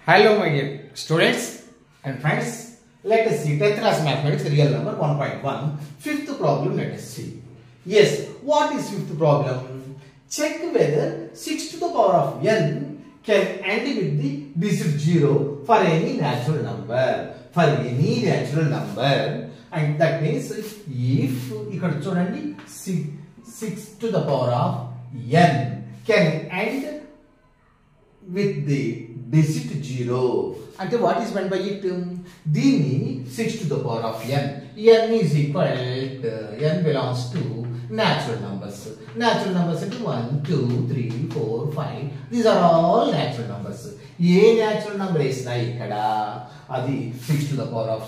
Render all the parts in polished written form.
Hello my dear students and friends, let us see 10th class mathematics real number 1.1 fifth problem. Let us see. Yes, what is fifth problem? Check whether 6 to the power of n can end with the digit 0 for any natural number. For any natural number, and that means if ఇక్కడ చూడండి 6 to the power of n can end with the digit 0. అంటే what is meant by it? దీన్ని 6 to the power of n. n is equal to n belongs to natural numbers. Natural numbers అంటే 1, 2, 3, 4, 5. These are all natural numbers. A natural number వేసినా ఇక్కడ అది 6 to the power of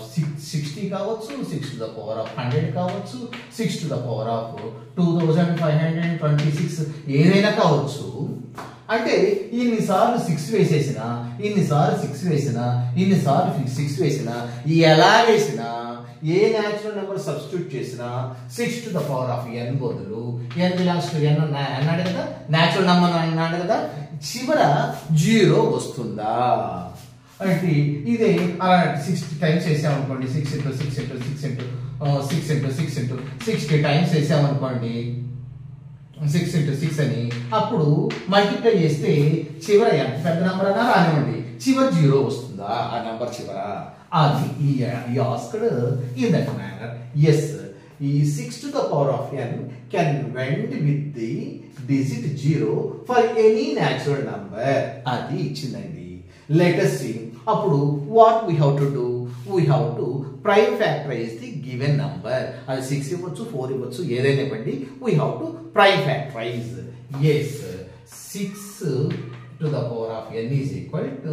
60 కావచ్చు, 6 to the power of 100 కావచ్చు, 6 to the power of 2526 ఏదైనా కావచ్చు. అంటే ఇన్నిసార్లు 6 వేసేసినా, ఇన్నిసార్లు 6 వేసినా, ఇన్నిసార్లు 6 వేసినా, ఎలా వేసినా ఏ న్యాచురల్ నెంబర్ సబ్స్టిట్యూట్ చేసినా 6 to the power of n బదులు n బిలాంగ్స్ టు n అన్నాడు కదా, న్యాచురల్ నెంబర్ అన్నాడు కదా, చివర 0 వస్తుందా అంటే ఇదే అలా 60 టైమ్స్ వేసామనుకోండి, 6 into 6 into 6 into 6 into 6 into 60 times వేసామనుకోండి 6 into 6 అని, అప్పుడు మల్టిప్లై చేస్తే చివర ఎంత పెద్ద నెంబర్ అన్నా రానివ్వండి, చివర 0 వస్తుందా ఆ నెంబర్ చివర. అది ఈ asked in that manner. Yes, ఈ 6 to the power of n can end with the digit 0 for any natural number. అది ఇచ్చిందండి. Let us see. అప్పుడు what we have to do? We have to prime factorize the given number. అది 6 ఇవ్వచ్చు, 4 ఇవ్వచ్చు, ఏదైనా ఇవ్వండి. We have to prime factorize. Yes, 6 to the power of n is equal to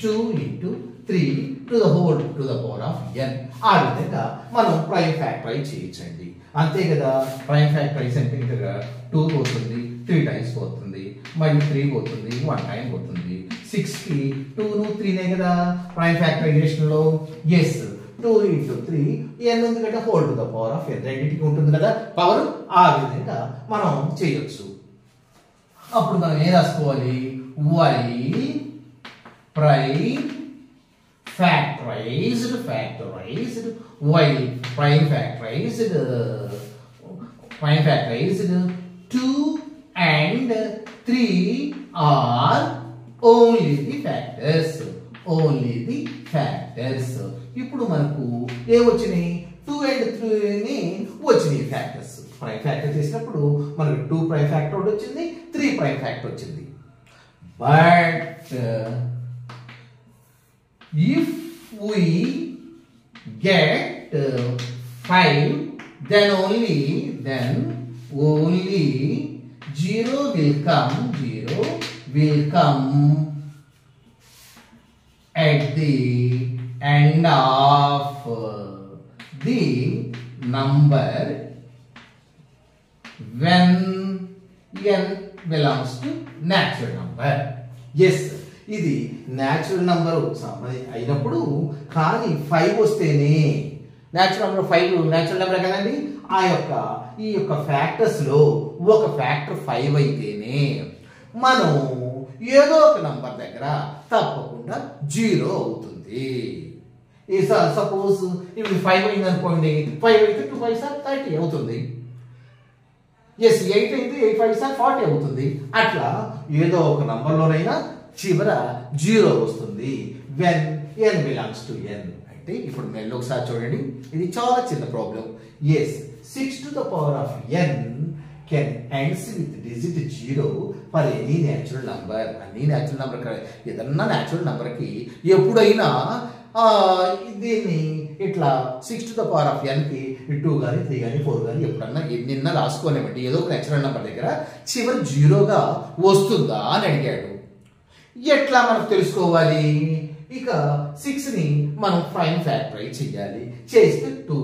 2 into 3 to the whole to the power of n. ఆ విధంగా మనం prime factorise చేయొచ్చండి. అంతే కదా, ప్రైమ్ ఫ్యాక్టరైజ్ అంటే ఇంకా 2 పోతుంది, 3 టైమ్స్ పోతుంది, మళ్ళీ 3 పోతుంది, 1 టైం పోతుంది. 6 కి 2 ను 3 కదా ప్రైమ్ ఫ్యాక్టరైజేషన్ లో. ఎస్, 2 into 3 n ఉంది కదా, whole to the power of n రెండింటికి ఉంటుంది కదా పవర్. ఆ విధంగా మనం చేయొచ్చు. అప్పుడు మనం ఏం రాసుకోవాలి? y prime factorized y prime factorized 2 and 3 are only the factors. ఇప్పుడు మనకు ఏ వచ్చినాయి? 2 and 3 ని వచ్చినాయి ఫ్యాక్టర్స్. ప్రైమ్ ఫ్యాక్టర్ చేసినప్పుడు మనకు 2 ప్రైమ్ ఫ్యాక్టర్ వచ్చింది, 3 ప్రైమ్ ఫ్యాక్టర్ వచ్చింది. But if we get 5, then only 0 will come at the end of the number when n belongs to natural number. Yes, ఇది న్యాచురల్ నంబర్ అయినప్పుడు, కానీ 5 వస్తేనే న్యాచురల్ నంబర్ 5 న్యాచురల్ నెంబర్ కదండి. ఈ యొక్క factors లో ఒక ఫ్యాక్టర్ 5 అయితేనే మనం ఏదో ఒక నంబర్ దగ్గర తప్పకుండా 0 అవుతుంది. సపోజ్ ఇప్పుడు 5 అయింది అనుకోండి, 5 అయితే 2 5 30 అవుతుంది. ఎస్, 8 అయితే 8 5 40 అవుతుంది. అట్లా ఏదో ఒక నంబర్లోనైనా చివర 0 వస్తుంది when n belongs to n. అంటే ఇప్పుడు మెల్లి ఒకసారి చూడండి, ఇది చాలా చిన్న problem. Yes, 6 to the power of n can ends with digit 0 for any natural number. అన్ని న్యాచురల్ నెంబర్, ఏదన్నా న్యాచురల్ నెంబర్కి ఎప్పుడైనా దీన్ని ఇట్లా 6 to the power of n కి 2 కానీ 3 కానీ 4 కానీ ఎప్పుడన్నా ఎన్నైనా రాసుకోనివ్వండి, ఏదో ఒక న్యాచురల్ నెంబర్ దగ్గర చివరి 0గా వస్తుందా అని అడిగాడు. ఎట్లా మనకు తెలుసుకోవాలి? ఇక 6 ని మనం ప్రైమ్ ఫ్యాక్టరైజ్ చేయాలి. చేస్తే 2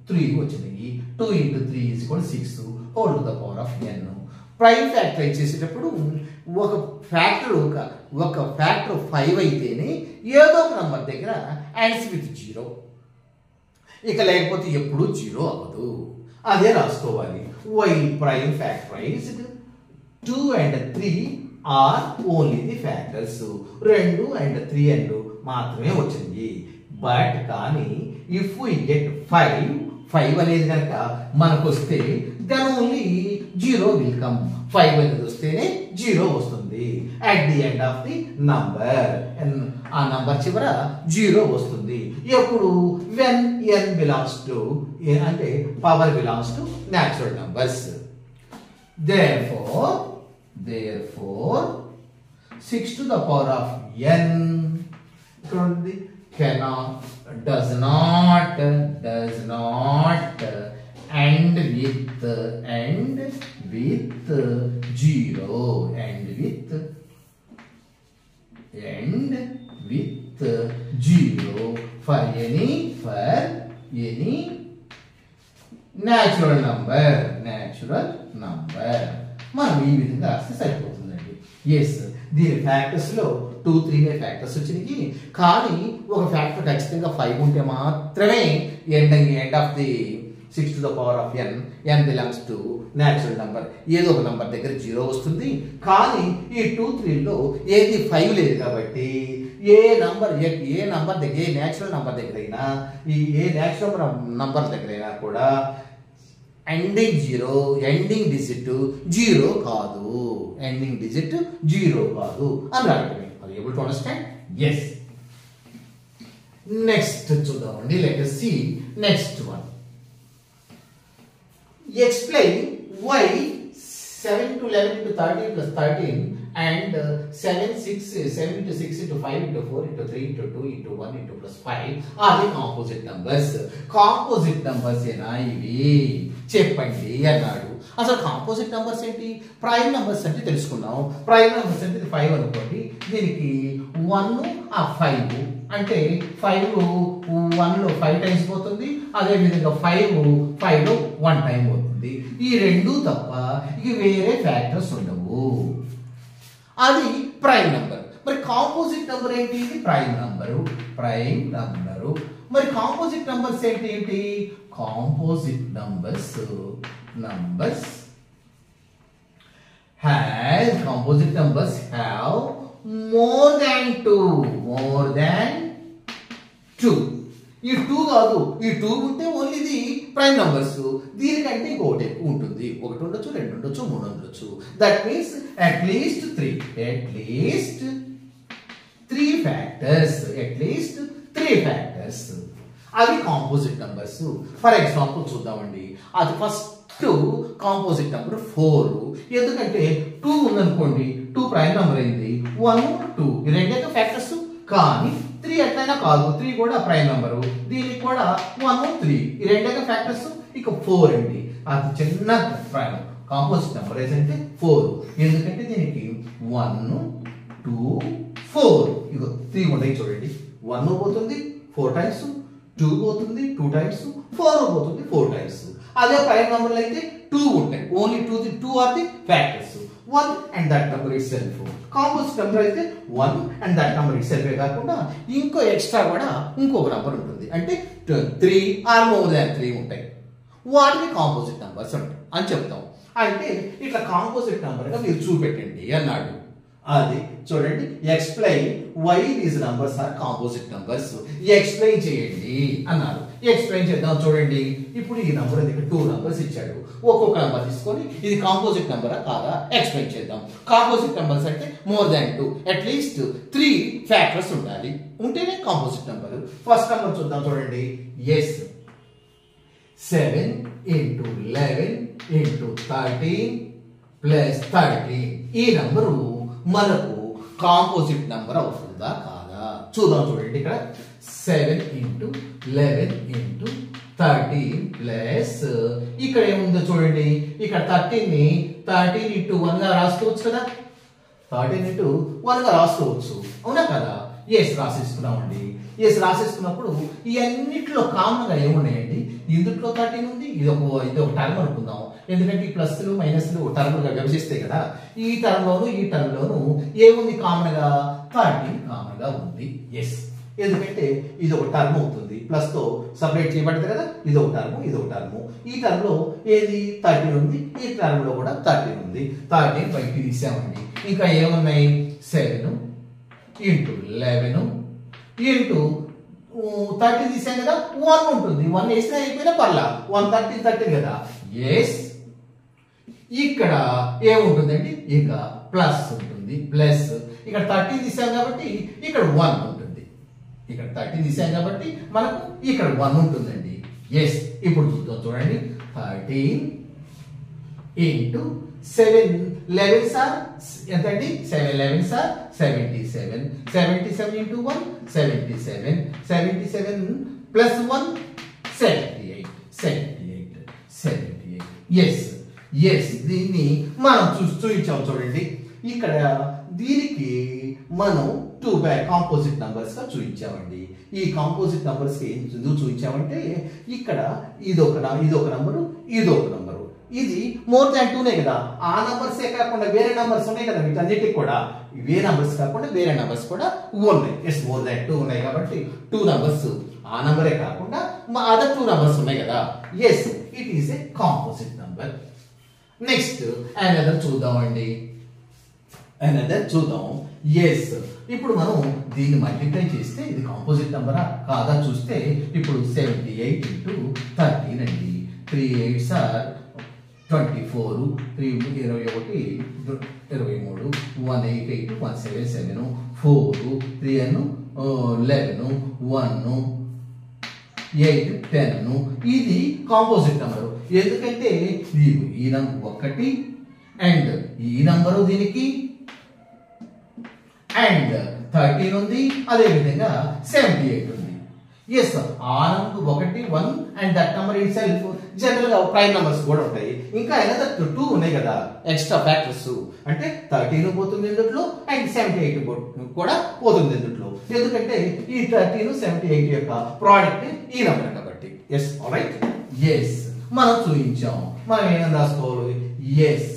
3 వచ్చినాయి. 2 into 3 is equal to 6 whole to the power of n. Prime factorise చేసేటప్పుడు ఒక ఫ్యాక్టర్ 5 అయితేనే ఏదో ఒక నంబర్ దగ్గర ends with 0. ఇక లేకపోతే ఎప్పుడు 0 అవ్వదు. అదే రాసుకోవాలి. y prime factorized 2 and 3 are only the factors. 2 and 3 and మాత్రమే వచ్చింది. బట్ కానీ ఇఫ్ వి గెట్ 5 అనేది కనుక మనకు వస్తే దెన్ ఓన్లీ 0 విల్ కమ్. 5 అనేది వస్తేనే 0 వస్తుంది at the end of the number. ఆ నంబర్ చివర 0 వస్తుంది. ఎప్పుడు వెన్ n బిలాంగ్స్ టు అంటే power belongs to natural numbers. Therefore 6 to the power of n cannot, does not end with 0, end with 0 for any natural number. మనం ఈ విధంగా రాస్తే సరిపోతుందండి. ఎస్, దీని ఫ్యాక్టర్స్ లో 2, 3 ఫ్యాక్టర్స్ వచ్చినాయి. కానీ ఒక ఫ్యాక్టర్ ఖచ్చితంగా 5 ఉంటే మాత్రమే end of the 6 to the power of n belongs to natural number. ఏదో ఒక నంబర్ దగ్గర 0 వస్తుంది. కానీ ఈ 2, 3లో ఏది 5 లేదు కాబట్టి ఏ నంబర్ దగ్గర, ఏ న్యాచురల్ నంబర్ దగ్గర అయినా, ఏ న్యాచురల్ నంబర్ దగ్గర అయినా కూడా ఎండింగ్ డిజిట్ 0 కాదు. ఎండింగ్ డిజిట్ 0 కాదు అని రాయటమే. Are able to understand? Yes. Next చూద్దామండి. Let us see next one. Explain why 7 to 11 into 13 plus 13 and 7 into 6 into 5 into 4 into 3 into 2 into 1 into plus 5 are the composite numbers. Composite numbers ఏనా ఇవి చెప్పండి అన్నాడు. అసలు composite numbers ఏంటి? Prime numbers అంటే తెలుసుకున్నాం. Prime numbers అంటే 5 అనుకోండి. దీనికి 1 5 అంటే 5 1లో 5 టైమ్స్ పోతుంది. అదే విధంగా 5లో 1 టైం పోతుంది. ఈ రెండు తప్ప ఇక వేరే ఫ్యాక్టర్స్ ఉండవు. అది ప్రైమ్ నంబర్. మరి కాంపోజిట్ నంబర్ ఏంటి? ఇది ప్రైమ్ నంబరు. మరి కాంపోజిట్ నంబర్స్ ఏంటి? Composite numbers have more than 2. ఈ 2 కాదు, ఈ 2 ఉంటే ఓన్లీ ఇది ప్రైమ్ నంబర్స్. దీనికంటే ఇంకొకటి ఎక్కువ ఉంటుంది. 1 ఉండొచ్చు, 2 ఉండొచ్చు, 3 ఉండొచ్చు. That means at least 3 factors. అవి కాంపోజిట్ నంబర్స్. ఫర్ ఎగ్జాంపుల్ చూద్దామండి. అది ఫస్ట్ కాంపోజిట్ నంబర్ 4. ఎందుకంటే 2 ఉందనుకోండి, 2 ప్రైమ్ నంబర్ అయింది. 1 2 ఈ రెండే ఫ్యాక్టర్స్. కానీ 3 ఎట్లయినా కాదు, 3 కూడా ప్రైమ్ నంబరు. దీనికి కూడా 1 3 ఈ రెండే ఫ్యాక్టర్స్. ఇక 4 అండి, అది చిన్న ప్రైమ్ కాంపోజిట్ నంబర్ అంటే 4. ఎందుకంటే దీనికి 1 2 4 ఇక 3 ఉంటాయి చూడండి. 1 పోతుంది 4 టైమ్స్, 2 పోతుంది 2 టైమ్స్, 4 పోతుంది 4 టైమ్స్. అదే ప్రైమ్ నంబర్లు అయితే 2 ఉంటాయి. Only 2 are the factors. 1 and that number itself. Composite number అయితే 1 and that number itself కాకుండా ఇంకో ఎక్స్ట్రా కూడా ఇంకొక నంబర్ ఉంటుంది. అంటే 3 ఆర్ మోర్ దాన్ 3 ఉంటాయి. వాటిని కాంపోజిట్ నంబర్స్ ఉంటాయి అని చెప్తాం. అంటే ఇట్లా కాంపోజిట్ నంబర్ గా మీరు చూపెట్టండి అన్నాడు. అది చూడండి. Explain why these numbers are composite numbers. Explain చేయండి అన్నారు. ఎక్స్ప్లెయిన్ చేద్దాం. చూడండి, ఇప్పుడు ఈ నంబర్ దగ్గర 2 నంబర్స్ ఇచ్చాడు. ఒక్కొక్క నంబర్ తీసుకొని ఇది కాంపోజిట్ నంబరా కాదా ఎక్స్ప్లెయిన్ చేద్దాం. కాంపోజిట్ నంబర్స్ అంటే మోర్ దాన్ 2, అట్లీస్ట్ 3 ఫ్యాక్టర్స్ ఉండాలి. ఉంటేనే కాంపోజిట్ నంబర్. ఫస్ట్ నంబర్ చూద్దాం. చూడండి. ఎస్, 7 into 11 into 13 plus 13 ఈ నంబరు మనకు కాంపోజిట్ నంబర్ అవుతుందా కాదా చూద్దాం. చూడండి, ఇక్కడ 7 into 11 into 13 ప్లస్ ఇక్కడ ఏముందో చూడండి. ఇక్కడ 13 ని 13 into 1 గా రాసుకోవచ్చు కదా. 13 into 1 గా రాసుకోవచ్చు, అవునా కదా? ఎస్, రాసేసుకున్నామండి. ఎస్, రాసేసుకున్నప్పుడు ఈ అన్నిట్లో కామన్ గా ఏమున్నాయండి? ఇందుట్లో 13 ఉంది. ఇది ఒక టర్మ్ అనుకుందాం. ఎందుకంటే ఈ ప్లస్లు మైనస్లు టర్మ్లుగా విభజిస్తాయి కదా. ఈ టర్మ్ లోను ఏముంది కామన్ గా? 13 కామన్ గా ఉంది. ఎస్, ఎందుకంటే ఇది ఒక టర్మ్ అవుతుంది, ప్లస్ తో సపరేట్ చేయబడింది కదా, ఇది ఒక టర్మ్ ఇది ఒక టర్మ్. ఈ టర్మ్ లో ఏది 13 ఉంది, ఈ టర్మ్ లో కూడా 13 ఉంది. 13 బయటికి తీసామండి. ఇంకా ఏమున్నాయి 7 ఇంటూ 11 ఇంటూ 30 తీసాం కదా, 1 ఉంటుంది. 1 వేసినా అయిపోయినా పర్లా, 1 13 కదా. ఎస్, ఇక్కడ ఏముంటుందండి, ఇక ప్లస్ ఉంటుంది. ప్లస్ ఇక్కడ 13 తీసాం కాబట్టి ఇక్కడ 1 ఉంటుంది. ఇక్కడ 13 తీసాం కాబట్టి మనకు ఇక్కడ 1 ఉంటుందండి. ఎస్, ఇప్పుడు చూద్దాం చూడండి. 13 ఇంటూ 7 11 సార్ ఎంతండి, 7 11 sir 77. 77 into 1 77. 77 plus 1 78. 78 78. Yes yes, దీన్ని మనం చూపించాం చూడండి. ఇక్కడ దీనికి మనం 2 కాంపోజిట్ నంబర్స్ గా చూపించామండి. ఈ కాంపోజిట్ నంబర్స్ కి ఎందుకు చూపించామంటే ఇక్కడ ఇదొక నంబరు, ఇదొక నంబరు. ఇది మోర్ దాన్ 2నే కదా, ఆ నంబర్సే కాకుండా వేరే నంబర్స్ ఉన్నాయి కదా, వీటన్నిటికి కూడా ఇవే నంబర్స్ కాకుండా వేరే నంబర్స్ కూడా ఉన్నాయి. ఎస్, మోర్ దాన్ 2 ఉన్నాయి కాబట్టి 2 నంబర్స్ ఆ నంబరే కాకుండా అదర్ 2 నంబర్స్ ఉన్నాయి కదా. Yes, it is a composite number. Next another చూద్దామండి. అనదర్ చూద్దాం. ఎస్, ఇప్పుడు మనం దీన్ని మల్టిప్లై చేస్తే ఇది కాంపోజిట్ నంబరా కాదా చూస్తే ఇప్పుడు 78 ఇంటూ 13 అండి. 3 8s are 24, 3 21 23, 1 8 8 1 7 7, 4 3 11, 1 8 10. ఇది కాంపోజిట్ నంబరు. ఎందుకంటే ఈ నంబర్ 1 అండ్ ఈ నంబరు దీనికి అండ్ 13 ఉంది, అదే విధంగా 78 ఉంది. ఎస్, ఆ number 1 1 and that number it self general గా ప్రైమ్ నంబర్స్ కూడా ఉంటాయి. ఇంకా అనదర్ 2 ఉన్నాయి కదా ఎక్స్ట్రా ఫ్యాక్టర్స్, అంటే 13 పోతుంది ఇందులో అండ్ 78 కూడా పోతుంది ఇందులో. ఎందుకంటే ఈ 13 78 యొక్క ప్రోడక్ట్ ఈ నంబర్ కాబట్టి. Yes, alright. ఎస్, మనం చూపించాం. మనం ఏమైనా రాసుకోవాలి. Yes,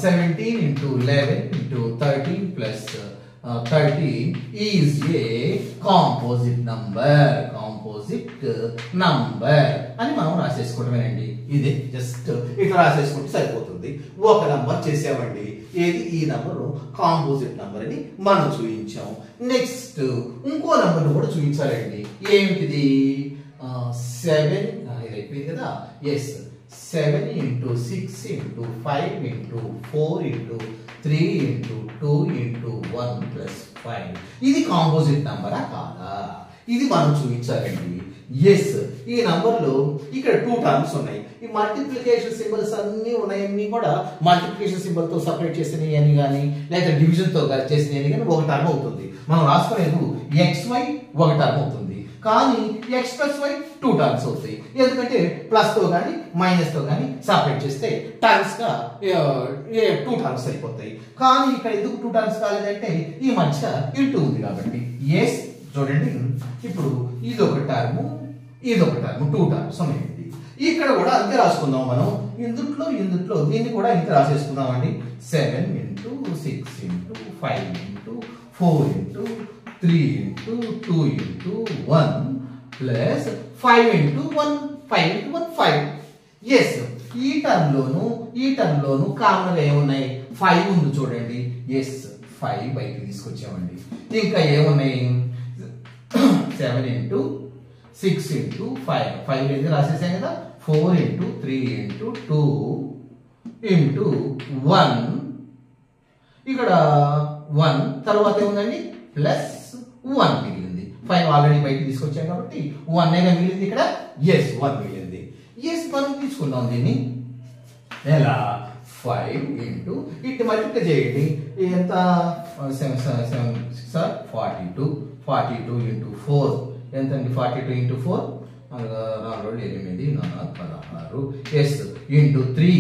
17 into 11 into 13 plus 13 is a composite number. Composite number అని మనం రాసేసుకోవటమేనండి. ఇది జస్ట్ ఇట్లా రాసేసుకుంటే సరిపోతుంది. ఒక నంబర్ చేసామండి. ఏది, ఈ నంబరు కాంపోజిట్ నంబర్ అని మనం చూపించాం. నెక్స్ట్ ఇంకో నంబర్ కూడా చూపించాలండి. ఏమిటిది, 7 ఇది అయిపోయింది కదా. Yes, 7 into 6 into 5 into 4 into 3 into 2 into 1 plus 5. ఇది కాంపోజిట్ నంబరా కాదా, ఇది మనం చూపించాలండి. ఎస్, ఈ నంబర్లో ఇక్కడ 2 టర్మ్స్ ఉన్నాయి. ఈ మల్టిప్లికేషన్ సింబల్స్ అన్ని ఉన్నాయన్నీ కూడా మల్టిప్లికేషన్ సింబల్ తో సపరేట్ చేసినవి అని కానీ లేదా డివిజన్ తో చేసినవి అని కానీ ఒక టర్మ్ అవుతుంది. మనం రాసుకునేది xy ఒక టర్మ్ అవుతుంది, కానీ x plus y 2 టర్మ్స్ అవుతాయి. ఎందుకంటే ప్లస్ తో కానీ మైనస్ తో కానీ సపరేట్ చేస్తే టర్మ్స్ గా 2 టర్మ్స్ అయిపోతాయి. కానీ ఇక్కడ ఎందుకు 2 టర్మ్స్ కాలేదంటే ఈ మధ్య ఇంటూ ఉంది కాబట్టి. ఎస్, చూడండి ఇప్పుడు ఇదొక టర్మ్ ఇదొక టర్మ్ 2 టర్మ్స్ ఉన్నాయండి. ఇక్కడ కూడా అంతే రాసుకుందాం మనం. ఇందుట్లో దీన్ని కూడా ఇంత రాసేసుకుందాం అండి. 7 into 6 into 5 into 4 into 3 into 2 into 1 plus 5 into 1 5 into 1 5. Yes, ఈ టర్మ్ లోను కామన్ గా ఏమున్నాయి, 5 ఉంది చూడండి. ఎస్, 5 బయటికి తీసుకొచ్చామండి. ఇంకా ఏమున్నాయి, 7 into 6 into 5 5 అయితే రాసేసాం కదా. 4 into 3 into 2 into 1, ఇక్కడ 1 తర్వాత ఏముందండి ప్లస్ 1 మిగిలింది. 5 ఆల్రెడీ బయటికి తీసుకొచ్చాం కాబట్టి 1 మిగిలింది ఇక్కడ. ఎస్, 1 మిగిలింది. ఎస్, మనం తీసుకుందాం దీన్ని ఎలా, 5 into ఇటు మల్టిప్లై చేయండి. ఎంత, 42 into 4 ఎంతండి, 42 into 4 4 8 4 16. ఎస్, ఇంటూ 3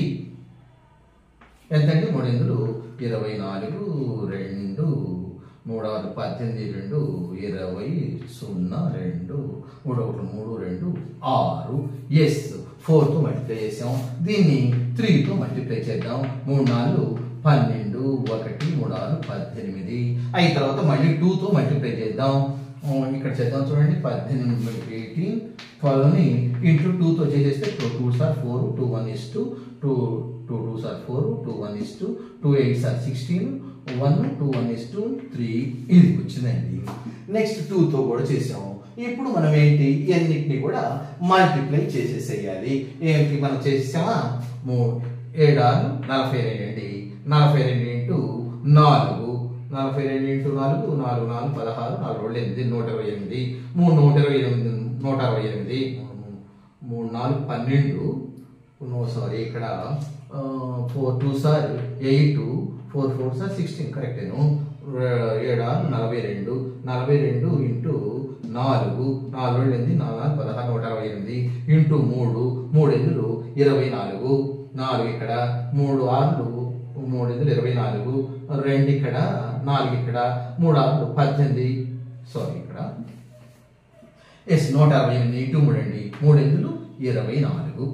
ఎంతండి, 3 24 2 3 18 2 20 0 2 3 2 6. ఎస్, 4 తో మల్టిప్లై చేసాం. దీన్ని 3 తో మల్టిప్లై చేద్దాం. 3 4 12 1 3 6 18 అయిన తర్వాత మళ్ళీ 2తో మల్టిప్లై చేద్దాం. ఇక్కడ చేద్దాం చూడండి. 18 12ని ఇంటూ 2తో చేసేస్తే 2 2s are 4 2 1 is 2 2 2s are 4 2 1 is 2 2 8s are 16 1 2 1 is 2 3 ఇది వచ్చిందండి. నెక్స్ట్ 2తో కూడా చేసాము. ఇప్పుడు మనం ఏంటి ఇవన్నిటిని కూడా మల్టిప్లై చేసేసేయాలి. ఏంటి మనం చేసేసామా 7 6 42 అండి. 42 ఇంటూ 4 42 ఇంటూ 4 4 4 16 4 8 128 3 128 168 3 4 12 సారీ ఇక్కడ 4 2s are 8 4 4s are 16 కరెక్టేను. 7 6 42 42 into 4 4 8 4 16 168 into 3 3 8 24 4 ఇక్కడ 3 6 3 8 24 2 ఇక్కడ 4 ఇక్కడ 3 6 18 సారీ ఇక్కడ 168 ఇంటూ 3 అండి 3 8 24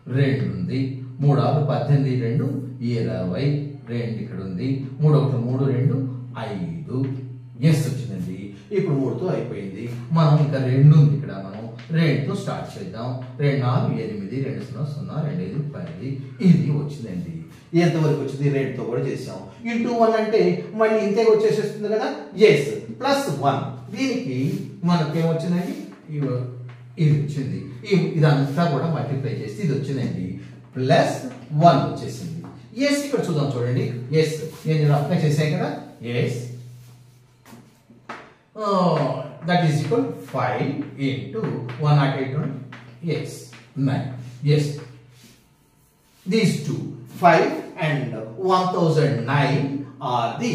2 ఉంది 3 6 18 2 20 2 ఇక్కడ ఉంది 3 1 3 2 5 ఎస్ వచ్చిందండి. ఇప్పుడు 3తో అయిపోయింది. మనం ఇంకా 2 ఉంది ఇక్కడ మనం 2తో స్టార్ట్ చేద్దాం. 2 4 8 2 0 0 2 5 10 ఇది వచ్చిందండి. ఎంతవరకు వచ్చింది 2తో కూడా చేసాం. ఇంటూ 1 అంటే మళ్ళీ ఇంతే వచ్చేసేస్తుంది కదా. ఎస్ ప్లస్ 1 దీనికి మనకి ఏమొచ్చిందండి ఇది వచ్చింది. ఇదంతా కూడా మల్టిప్లై చేసి ఇది వచ్చిందండి ప్లస్ 1 వచ్చేసింది. ఎస్ ఇక్కడ చూద్దాం చూడండి. ఎస్ నేను అప్లై చేశాను కదా. Yes that is equal 5 into 108 yes 9 yes these two 5 and 1009 are the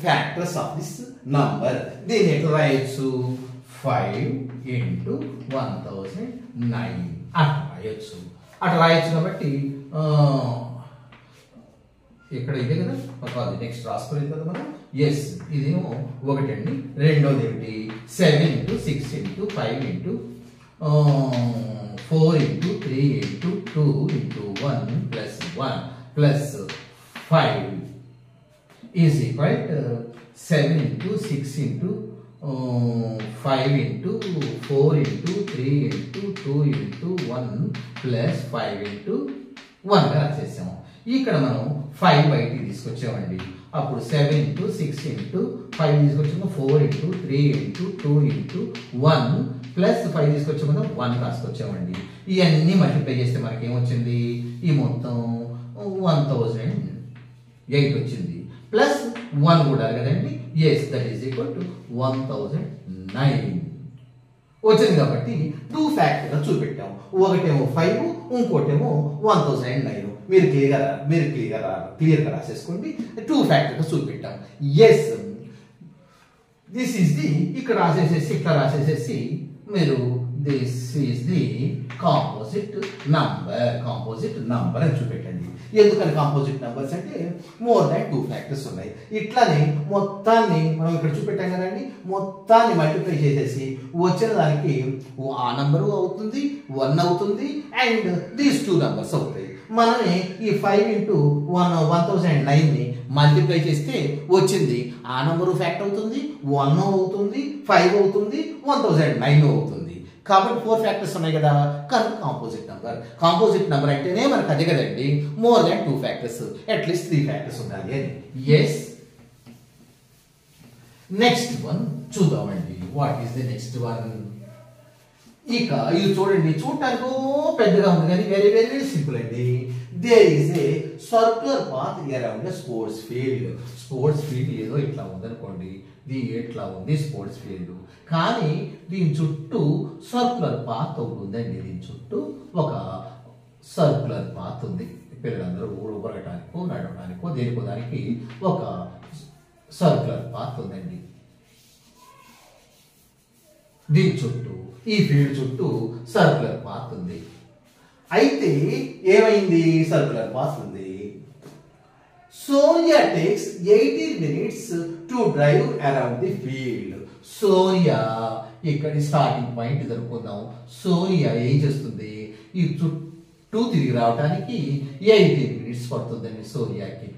factors of this number. దీని ఎట్లా రాయొచ్చు 5 into 1009 అట్లా రాయొచ్చు కాబట్టి ఇక్కడ ఇదే కదా కాదు నెక్స్ట్ రాసుకోలేదు కదా మనం. ఎస్ ఇదేమో 1 అండి. రెండోది ఏమిటి 7 into 6 into 5 into 4 into 3 into 2 into 1 plus 1 plus 5 is equal to 7 into 6 into 5 into 4 into 3 into 2 into 1 plus 5 into 1 గా రాసేసాము. ఇక్కడ మనం 5 బయటికి తీసుకొచ్చామండి. అప్పుడు 7 into 6 into 5 తీసుకొచ్చాము 4 into 3 into 2 into 1 ప్లస్ 5 తీసుకొచ్చాము కదా 1 రాసుకొచ్చామండి. ఇవన్నీ మల్టిప్లై చేస్తే మనకి ఏమొచ్చింది ఈ మొత్తం 1008 వచ్చింది. ప్లస్ 1 కూడా కదండి. Yes that is equal to 1009 వచ్చింది. కాబట్టి 2 ఫ్యాక్టర్గా చూపెట్టాము. ఒకటేమో 5 ఇంకోటేమో 1009. మీరు క్లియర్గా రాసేసుకోండి. 2 ఫ్యాక్టర్గా చూపెట్టాం. ఎస్ దిస్ ఈస్ ది ఇక్కడ రాసేసేసి ఇట్లా రాసేసేసి మీరు this is the composite number అని చూపెట్టండి. ఎందుకని కాంపోజిట్ నంబర్స్ అంటే మోర్ దాన్ 2 ఫ్యాక్టర్స్ ఉన్నాయి. ఇట్లానే మొత్తాన్ని మనం ఇక్కడ చూపెట్టాం కదండి. మొత్తాన్ని మల్టిప్లై చేసేసి వచ్చిన దానికి ఆ నంబరు అవుతుంది 1 అవుతుంది అండ్ దీస్ 2 నంబర్స్ అవుతాయి. మనమే ఈ 5 into 1009ని మల్టిప్లై చేస్తే వచ్చింది ఆ నంబరు ఫ్యాక్ట్ అవుతుంది 1 అవుతుంది 5 అవుతుంది 1009 అవుతుంది. కాబట్టి 4 ఫ్యాక్టర్స్ ఉన్నాయి కదా. కనుక కాంపోజిట్ నంబర్ అంటేనే మనకు అదే కదండి మోర్ దాన్ 2 ఫ్యాక్టర్స్ అట్లీస్ట్ 3 ఫ్యాక్టర్స్ ఉండాలి అని. ఎస్ నెక్స్ట్ వన్ చూద్దామండి. What is the next one? ఇక ఇది చూడండి చూడటానికి పెద్దగా ఉంది కానీ వెరీ వెరీ సింపుల్ అండి. There is a circular path around sports field ఏదో ఇట్లా ఉందనుకోండి. ఎట్లా ఉంది స్పోర్ట్స్ ఫీల్డ్ కానీ దీని చుట్టూ సర్క్యులర్ పాత్ ఒకటి ఉందండి. దీని చుట్టూ ఒక సర్క్యులర్ పాత్ ఉంది. పిల్లలందరూ ఊరగటానికో నడవడానికో దేనికో దానికి ఒక సర్క్యులర్ పాత్ ఉందండి. దీని చుట్టూ ఈ ఫీల్డ్ చుట్టూ సర్క్యులర్ పాత్ ఉంది. అయితే ఏమైంది సర్క్యులర్ పాత్ ఉంది. Sonia takes 18 minutes to drive around the field. Sonia ఇక్కడ స్టార్టింగ్ పాయింట్ జరుపుకుందాం. సోనియా ఏం చేస్తుంది ఈ చుట్టూ తిరిగి రావడానికి 18 minutes పడుతుందండి సోనియాకి.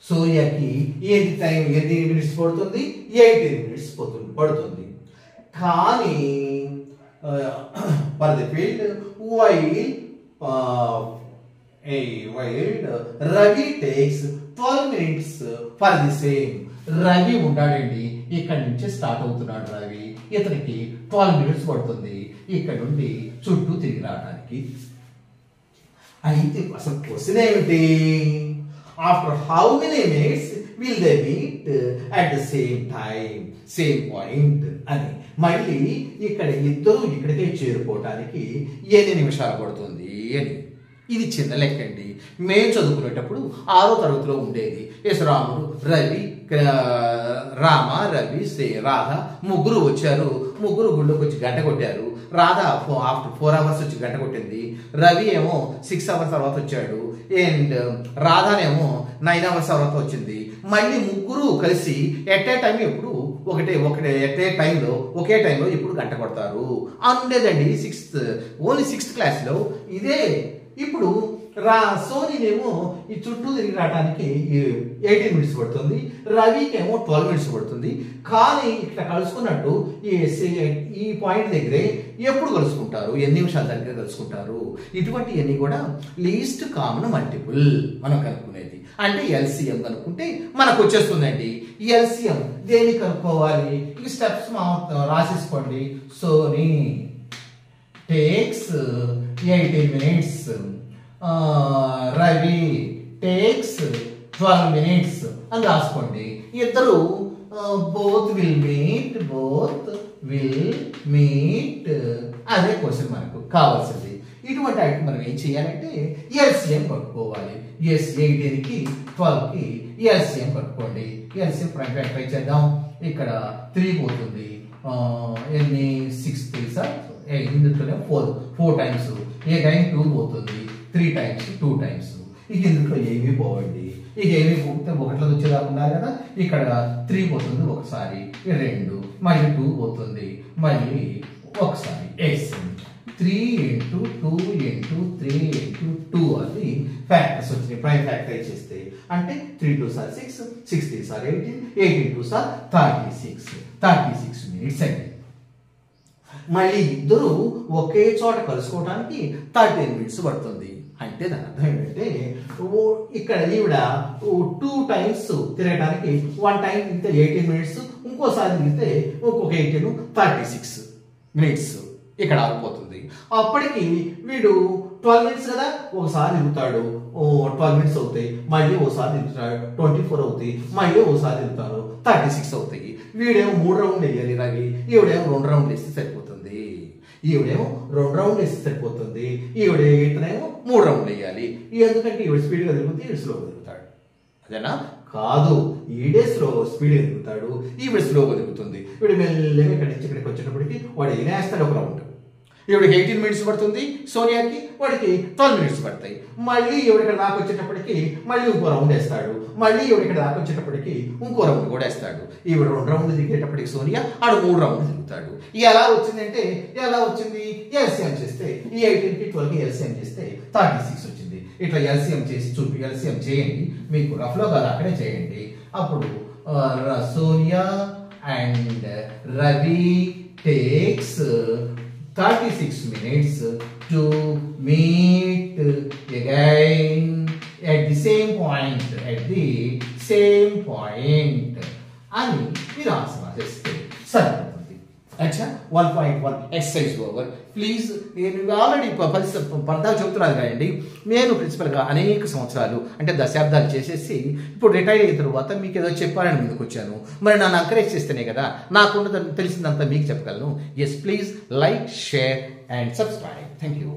సూర్యకి ఎన్ని మినిట్స్ పడుతుంది? 18 మినిట్స్ పడుతుంది. కానీ for the field wild Ravi takes 12 minutes for the same. Ravi ఉంటాడండి, ఇక్కడ నుంచి స్టార్ట్ అవుతున్నాడు రవి, ఇతనికి 12 మినిట్స్ పడుతుంది ఇక్కడ నుండి చుట్టూ తిరిగి రావడానికి. అయితే అసలు క్వశ్చన్ ఏమిటి? After how many minutes will they meet at the same time, same point అని. మళ్ళీ ఇక్కడ ఇద్దరు ఇక్కడికే చేరుకోవటానికి ఎన్ని నిమిషాలు పడుతుంది అని. ఇది చిన్న లెక్క అండి. మేము చదువుకునేటప్పుడు 6వ తరగతిలో ఉండేది. రాముడు, రవి, రామ, రవి, రాధ ముగ్గురు వచ్చారు. ముగ్గురు గుళ్ళోకి వచ్చి గంట కొట్టారు. రాధ ఆఫ్టర్ 4 అవర్స్ వచ్చి గంట కొట్టింది. రవి ఏమో 6 అవర్స్ తర్వాత వచ్చాడు. అండ్ రాధానేమో 9 అవర్స్ తర్వాత వచ్చింది. మళ్ళీ ముగ్గురు కలిసి ఎట్ ఏ టైం ఎప్పుడు ఒకే టైంలో ఎప్పుడు గంట కొడతారు ఉండేదండి. ఓన్లీ 6th క్లాస్లో ఇదే. ఇప్పుడు సోనీనేమో ఈ చుట్టూ తిరిగి రావడానికి 18 మినిట్స్ పడుతుంది, రవికి ఏమో 12 మినిట్స్ పడుతుంది. కానీ ఇక్కడ కలుసుకున్నట్టు ఈ పాయింట్ దగ్గరే ఎప్పుడు కలుసుకుంటారు, ఎన్ని నిమిషాల దగ్గర కలుసుకుంటారు? ఇటువంటివన్నీ కూడా లీస్ట్ కామన్ మల్టిపుల్ మనం కనుక్కునేది. అంటే ఎల్సిఎం కనుక్కుంటే మనకు వచ్చేస్తుందండి. ఎల్సిఎం దేన్ని కనుక్కోవాలి? ఈ స్టెప్స్ రాసేసుకోండి. Soni takes 18 minutes, Ravi takes 12 minutes అని రాసుకోండి. ఇద్దరు both will meet అదే క్వశ్చన్ మనకు కావాల్సింది. ఇటువంటి వాటికి మనం ఏం చేయాలంటే ఎల్సిఎం కట్టుకోవాలి. 18కి 12కి ఎల్సిఎం కట్టుకోండి. ఎల్సిఎం ట్రై చేద్దాం. ఇక్కడ 3 పోతుంది, ఎన్ని 6 3 ఇందులోనే 4 టైమ్స్, అగైన్ 2 పోతుంది, 3 టైమ్స్ 2 టైమ్స్. ఇక ఇందులో ఏమీ పోవండి. ఇక ఏమీ పోతే ఒకటిలో వచ్చేదాకా ఉన్నారు కదా. ఇక్కడ 3 పోతుంది ఒకసారి, 2, మళ్ళీ 2 పోతుంది, మళ్ళీ ఒకసారి. 3 into 2 into 3 into 2 అది ఫ్యాక్టర్స్ వచ్చినాయి. ప్రైమ్ ఫ్యాక్టర్ చేస్తే అంటే 3 2 6, 6 3 18, 18 2 36 మినిట్స్ అండి. మళ్ళీ ఇద్దరు ఒకే చోట కలుసుకోవడానికి 13 మినిట్స్ పడుతుంది. అంటే దాని అర్థం ఏంటంటే ఇక్కడ ఈవిడ 2 టైమ్స్ తిరగడానికి 1 టైం తిరిగితే 18 మినిట్స్, ఇంకోసారి తిరిగితే ఇంకొక 18 36 మినిట్స్ ఇక్కడ ఆగిపోతుంది. అప్పటికి వీడు 12 మినిట్స్ కదా, ఒకసారి తిరుగుతాడు, 12 మినిట్స్ అవుతాయి. మళ్ళీ ఒకసారి తిరుగుతాడు, 24 అవుతాయి. మళ్ళీ ఒకసారి తిరుగుతారు, 36 అవుతాయి. వీడేమో 3 రౌండ్లు వేయాలి రవి, ఈవిడేమో 2 రౌండ్లు వేస్తే సరిపోతుంది. ఈవిడేమో 2 రౌండ్లు వేస్తే సరిపోతుంది, ఇతనేమో 3 రౌండ్లు వేయాలి. ఎందుకంటే ఈవిడ స్పీడ్గా తిరుగుతుంది, ఈవిడ స్లోగా తిరుగుతాడు. అదేనా? కాదు, ఈడే స్పీడ్గా తిరుగుతాడు, ఈవిడ స్లోగా తిరుగుతుంది. వీడు మెల్లగా ఇక్కడి నుంచి ఇక్కడికి వచ్చేటప్పటికి వాడు వేస్తాడు ఒక రౌండ్. ఈవిడికి 18 మినిట్స్ పడుతుంది, సోనియాకి వాడికి 12 మినిట్స్ పడతాయి. మళ్ళీ ఈవిడ దాకా వచ్చేటప్పటికి మళ్ళీ ఇంకో రౌండ్ వేస్తాడు, మళ్ళీ ఈవిడ దాకా వచ్చేటప్పటికి ఇంకో రౌండ్ కూడా వేస్తాడు. ఈవిడ 2 రౌండ్లు తిరిగేటప్పటికి సోనియా ఆడు 3 రౌండ్లు తిరుగుతాడు. ఎలా వచ్చిందంటే వచ్చింది ఎల్సిఎం చేస్తే ఈ 18కి 12కి ఎల్సిఎం చేస్తే 36 వచ్చింది. ఇట్లా ఎల్సిఎం చేసి ఎల్సిఎం చేయండి, మీకు రఫ్లో కాదు అక్కడే చేయండి. అప్పుడు Sonia and Ravi takes 36 minutes to meet again at the same point, అని మీరు ఆన్సర్ రాసేస్తే సరిపోతుంది. అచ్చా, 1.1 ఎక్సర్సైజ్ ఓవర్. ప్లీజ్, నేను ఆల్రెడీ పర్దాలు చెబుతున్నాను కదండి. నేను ప్రిన్సిపల్గా అనేక సంవత్సరాలు అంటే దశాబ్దాలు చేసేసి ఇప్పుడు రిటైర్ అయిన తర్వాత మీకు ఏదో చెప్పాలని ముందుకు వచ్చాను. మరి నన్ను ఎంకరేజ్ చేస్తేనే కదా నాకున్న తెలిసిందంతా మీకు చెప్పగలను. Yes, please like, share and subscribe. Thank you.